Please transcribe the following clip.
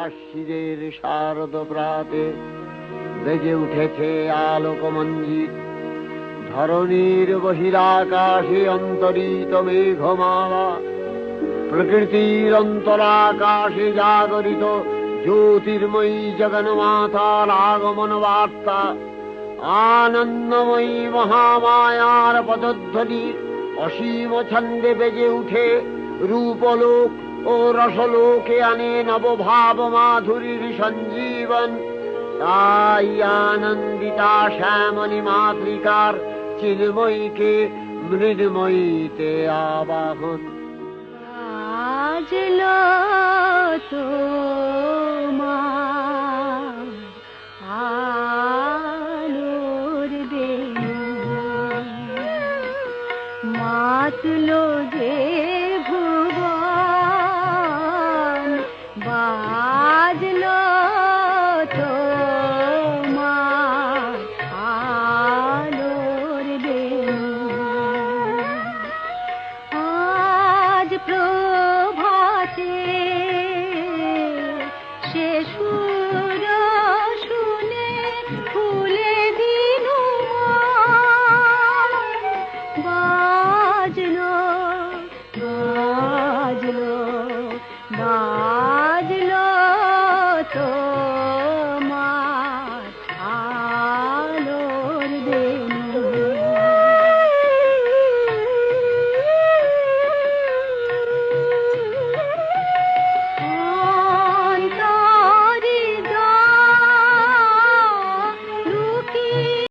আশ্বিনের শারদ প্রাতে বেজে উঠেছে আলোকমঞ্জিত। ধরণীর বহিরাকাশে অন্তরিত মেঘমালা, প্রকৃতির অন্তরাকাশে জাগরিত জ্যোতির্ময়ী জগন্মাতার আগমন বার্তা। আনন্দময়ী মহামায়ার পদধ্বনি অসীম ছন্দে বেজে উঠে রূপলোক ও রসলোকে আনে নবভাব মাধুরীর সঞ্জীবন। তাই আনন্দিতা শ্যামণী মাতৃকার চিন্ময়ীকে মৃন্ময়ীতে আবাহন। আজলো তোমার আলোর বেণী, মাতলো যে